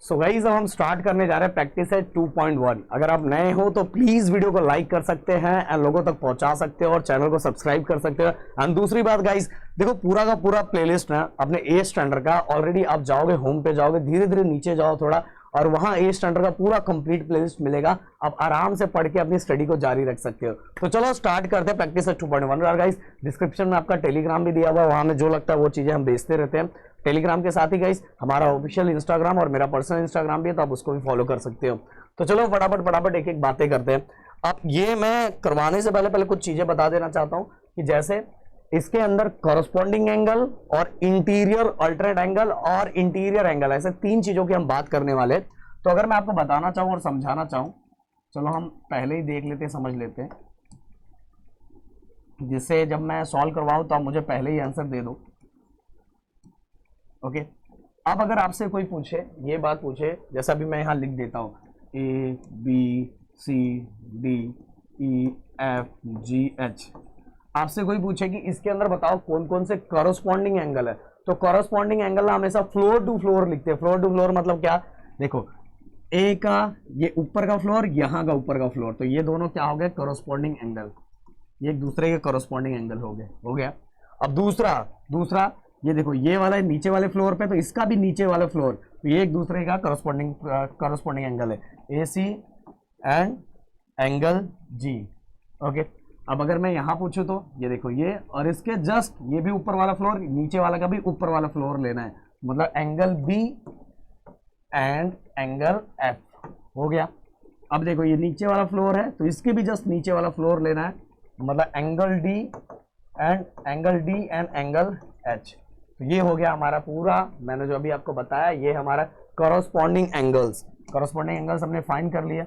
So guys अब हम start करने जा रहे हैं प्रैक्टिस है 2.1। अगर आप नए हो तो प्लीज वीडियो को लाइक कर सकते हैं एंड लोगों तक पहुंचा सकते हो और चैनल को सब्सक्राइब कर सकते हो। एंड दूसरी बात गाइस, देखो पूरा का पूरा प्लेलिस्ट है अपने ए स्टैंडर्ड का। ऑलरेडी आप जाओगे होम पे, जाओगे धीरे धीरे नीचे जाओ थोड़ा, और वहां ए स्टैंडर्ड का पूरा कंप्लीट प्लेलिस्ट मिलेगा। आप आराम से पढ़ के अपनी स्टडी को जारी रख सकते हो। तो चलो स्टार्ट करते हैं प्रैक्टिस 2.1। और गाइस डिस्क्रिप्शन में आपका टेलीग्राम भी दिया हुआ है, वहां में जो लगता है वो चीजें हम बेचते रहते हैं। टेलीग्राम के साथ ही गाइस हमारा ऑफिशियल इंस्टाग्राम और मेरा पर्सनल इंस्टाग्राम भी है, तो आप उसको भी फॉलो कर सकते हो। तो चलो फटाफट एक एक बातें करते हैं। अब ये मैं करवाने से पहले कुछ चीजें बता देना चाहता हूं कि जैसे इसके अंदर कॉरस्पॉन्डिंग एंगल और इंटीरियर अल्टरनेट एंगल और इंटीरियर एंगल, ऐसे तीन चीजों की हम बात करने वाले। तो अगर मैं आपको बताना चाहूं और समझाना चाहूं, चलो हम पहले ही देख लेते हैं, समझ लेते हैं, जिससे जब मैं सॉल्व करवाऊं तो आप मुझे पहले ही आंसर दे दो। ओके, अब अगर आपसे कोई पूछे, ये बात पूछे, जैसा भी मैं यहां लिख देता हूं A B C D E F G H, आपसे कोई पूछे कि इसके अंदर बताओ कौन कौन से कॉरस्पॉन्डिंग एंगल है, तो कॉरस्पॉन्डिंग एंगल हमेशा फ्लोर टू फ्लोर लिखते हैं। फ्लोर टू फ्लोर मतलब क्या, देखो ए का ये ऊपर का फ्लोर, यहाँ का ऊपर का फ्लोर, तो ये दोनों क्या हो गए कॉरस्पॉन्डिंग एंगल, ये एक दूसरे के कॉरस्पॉन्डिंग एंगल हो गया। अब दूसरा ये देखो, ये वाला नीचे वाले फ्लोर पे, तो इसका भी नीचे वाला फ्लोर, तो ये एक दूसरे का कॉरस्पॉन्डिंग एंगल है, ए सी एंड एंगल जी। ओके, अब अगर मैं यहां पूछूं तो ये देखो ये, और इसके जस्ट ये भी ऊपर वाला फ्लोर, नीचे वाला का भी ऊपर वाला फ्लोर लेना है, मतलब angle B and angle F हो गया। अब देखो ये नीचे वाला फ्लोर है, तो इसके भी जस्ट नीचे वाला फ्लोर लेना है, मतलब angle D and angle H. तो ये हो गया हमारा पूरा, मैंने जो अभी आपको बताया, ये हमारा कॉरस्पॉन्डिंग एंगल्स हमने फाइंड कर लिया।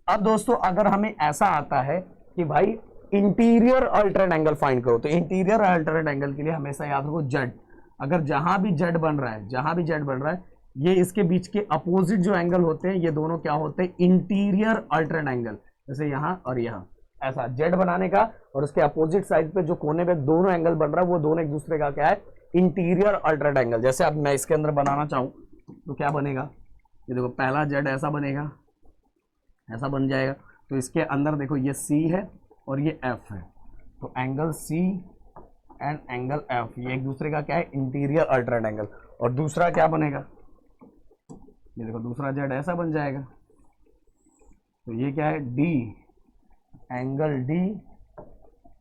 अब दोस्तों अगर हमें ऐसा आता है कि भाई इंटीरियर अल्टरनेट एंगल फाइंड करो, तो इंटीरियर अल्टरनेट एंगल के लिए हमेशा याद रखो जेड। अगर जहां भी जेड बन रहा है, ये इसके बीच के अपोजिट जो एंगल होते हैं, ये दोनों क्या होते हैं इंटीरियर अल्टरनेट एंगल। जैसे यहां और यहां ऐसा जेड बनाने का, और उसके अपोजिट साइड पे जो कोने पे दोनों एंगल बन रहा है, वो दोनों एक दूसरे का क्या है इंटीरियर अल्टरनेट एंगल। जैसे अब मैं इसके अंदर बनाना चाहूं तो क्या बनेगा, ये देखो पहला जेड ऐसा बनेगा, ऐसा बन जाएगा। तो इसके अंदर देखो ये सी है और ये एफ है, तो angle C and angle F, ये एक दूसरे का क्या है इंटीरियर अल्टरनेट एंगल। और दूसरा क्या बनेगा, ये देखो दूसरा जेड ऐसा बन जाएगा, तो ये क्या है D, angle D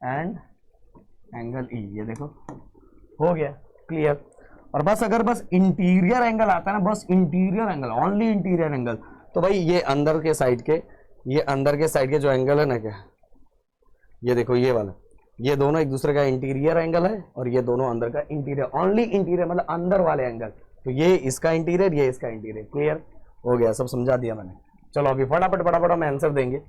and angle ई, ये देखो हो गया क्लियर। और बस अगर बस इंटीरियर एंगल आता है ना, बस interior angle, only interior angle, तो भाई ये अंदर के साइड के जो एंगल है ना, क्या ये देखो ये वाला, ये दोनों एक दूसरे का इंटीरियर एंगल है, और ये दोनों अंदर का इंटीरियर, ओनली इंटीरियर मतलब अंदर वाले एंगल, तो ये इसका इंटीरियर, ये इसका इंटीरियर। क्लियर हो गया, सब समझा दिया मैंने। चलो अभी फटाफट हम आंसर देंगे।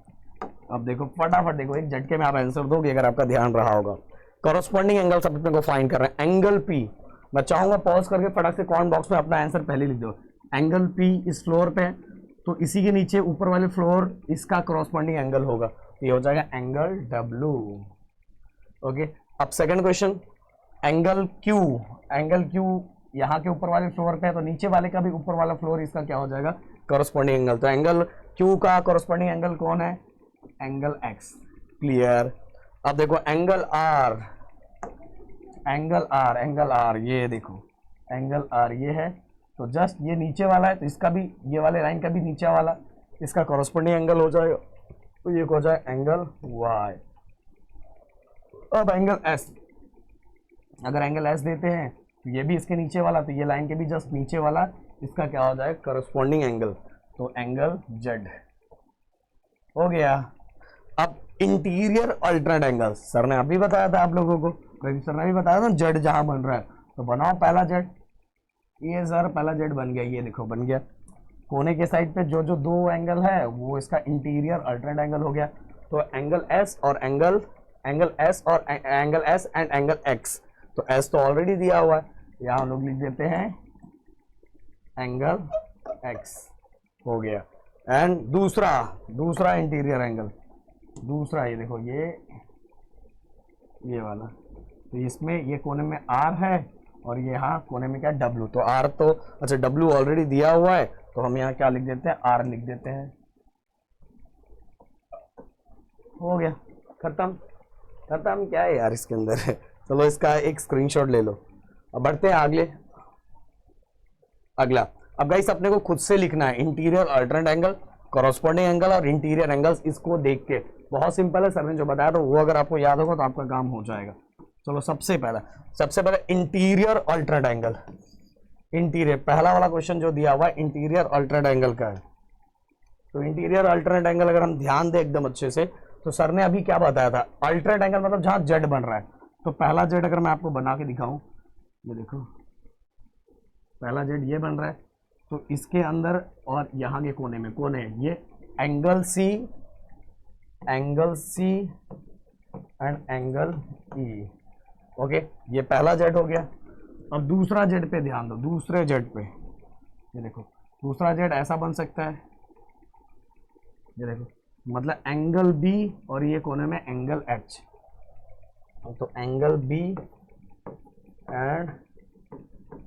अब देखो फटाफट देखो, एक झटके में आप आंसर दोगे अगर आपका ध्यान रहा होगा। कॉरस्पॉन्डिंग एंगल सब अपने को फाइंड कर रहे हैं, एंगल पी। मैं चाहूंगा पॉज करके फटाक से कमेंट बॉक्स में अपना आंसर पहले लिख दो। एंगल पी इस फ्लोर पे, तो इसी के नीचे ऊपर वाले फ्लोर इसका कॉरस्पॉन्डिंग एंगल होगा, तो ये हो जाएगा एंगल डब्ल्यू। ओके, अब सेकंड क्वेश्चन, एंगल क्यू यहाँ के ऊपर वाले फ्लोर पे है, तो नीचे वाले का भी ऊपर वाला फ्लोर इसका क्या हो जाएगा कॉरस्पॉन्डिंग एंगल। तो एंगल क्यू का कॉरस्पॉन्डिंग एंगल कौन है, एंगल एक्स। क्लियर। अब देखो एंगल आर, ये देखो एंगल आर ये है, तो जस्ट ये नीचे वाला है, तो इसका भी, ये वाले लाइन का भी नीचे वाला इसका कॉरस्पॉन्डिंग एंगल हो जाएगा, तो ये हो जाए एंगल वाई। अब एंगल एस, अगर एंगल एस देते हैं तो ये भी इसके नीचे वाला, तो ये लाइन के भी जस्ट नीचे वाला इसका क्या हो जाएगा कॉरस्पॉन्डिंग एंगल, तो एंगल जेड हो गया। अब इंटीरियर अल्टरनेट एंगल, सर ने अभी बताया था आप लोगों को, सर ने भी बताया था जेड जहां बन रहा है, तो बनाओ पहला जेड। ये सर पहला जेड बन गया, ये देखो बन गया। कोने के साइड पे जो जो दो एंगल है वो इसका इंटीरियर अल्टरनेट एंगल हो गया, तो एंगल एस और angle S and angle x. तो एस तो ऑलरेडी दिया हुआ है, यहाँ हम लोग लिख देते हैं एंगल एक्स हो गया। एंड दूसरा इंटीरियर एंगल, दूसरा ये देखो ये वाला, तो इसमें ये कोने में आर है और ये यहाँ कोने में क्या डब्ल्यू, तो आर तो अच्छा डब्ल्यू ऑलरेडी दिया हुआ है, तो तो हम यहाँ क्या लिख देते हैं, आर लिख देते हैं। हो गया, खत्म। खत्म क्या है यार इसके अंदर है। चलो इसका एक स्क्रीनशॉट ले लो। अब बढ़ते हैं अगले, अगला। अब गाइस अपने को खुद से लिखना है interior alternate angle, corresponding angle और इंटीरियर एंगल्स। इसको देख के बहुत सिंपल है, सर ने जो बताया तो वो अगर आपको याद होगा तो आपका काम हो जाएगा। चलो सबसे पहले इंटीरियर अल्टरनेट एंगल। इंटीरियर पहला वाला क्वेश्चन जो दिया हुआ है इंटीरियर अल्टरनेट एंगल का है। तो इंटीरियर अल्टरनेट एंगल अगर हम ध्यान दें एकदम अच्छे से, तो सर ने अभी क्या बताया था, अल्टरनेट एंगल मतलब जहां जेड बन रहा है। तो पहला जेड अगर मैं आपको बना के दिखाऊं, ये देखो पहला जेड ये बन रहा है, तो इसके अंदर और यहाँ के कोने में कौन है, ये angle C and angle E. Okay, ये पहला जेड हो गया। अब दूसरा जेड पे ध्यान दो, दूसरे जेड पे ये देखो, दूसरा जेड ऐसा बन सकता है, ये देखो, मतलब एंगल बी और ये कोने में एंगल एच। तो angle B and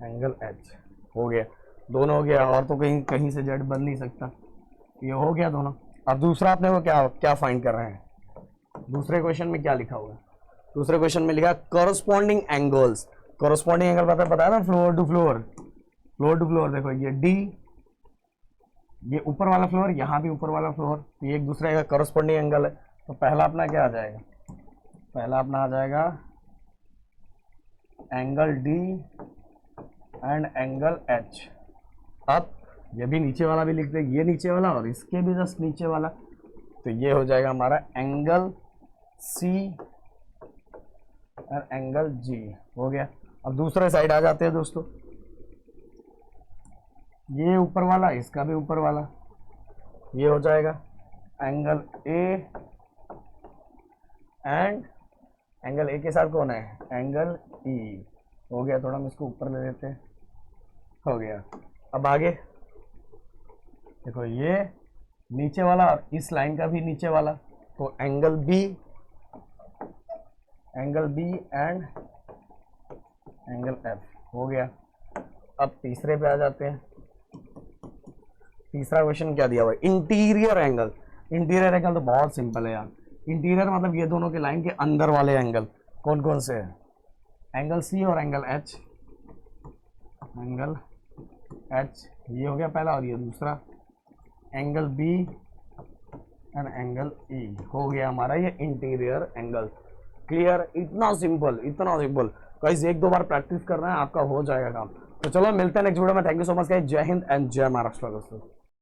angle H हो गया, दोनों हो गया। और तो कहीं कहीं से जेड बन नहीं सकता, ये हो गया दोनों। अब दूसरा अपने को क्या फाइंड कर रहे हैं, दूसरे क्वेश्चन में क्या लिखा हुआ है, दूसरे क्वेश्चन में लिखा कॉरस्पॉन्डिंग एंगल्स। कॉरस्पॉन्डिंग एंगल बताया ना, floor to floor, floor to floor. देखो ये डी, ये ऊपर वाला फ्लोर, यहाँ भी ऊपर वाला फ्लोर, ये एक दूसरे का कॉरस्पॉन्डिंग एंगल है। तो पहला अपना क्या आ जाएगा, पहला अपना आ जाएगा angle D and angle H. अब ये भी नीचे वाला भी लिख दे, ये नीचे वाला और इसके भी जस्ट नीचे वाला, तो ये हो जाएगा हमारा एंगल सी और एंगल जी। हो गया। अब दूसरे साइड आ जाते हैं दोस्तों, ये ऊपर वाला, इसका भी ऊपर वाला, ये हो जाएगा angle A and angle A के साथ कौन है, एंगल ई। हो गया, थोड़ा हम इसको ऊपर ले लेते हैं, हो गया। अब आगे देखो, ये नीचे वाला और इस लाइन का भी नीचे वाला, तो angle B and angle F. हो गया। अब तीसरे पे आ जाते हैं। तीसरा क्वेश्चन क्या दिया हुआ है, इंटीरियर एंगल। इंटीरियर एंगल तो बहुत सिंपल है यार। इंटीरियर मतलब ये दोनों के लाइन के अंदर वाले एंगल कौन कौन से हैं, एंगल सी और एंगल एच। एंगल एच ये हो गया पहला, और ये दूसरा angle B and angle E. हो गया हमारा ये इंटीरियर एंगल। क्लियर, इतना सिंपल, इतना सिंपल। गाइस एक दो बार प्रैक्टिस करना है, आपका हो जाएगा काम। तो चलो मिलते हैं नेक्स्ट वीडियो में। Thank you so much guys. जय हिंद एंड जय महाराष्ट्र दोस्तों।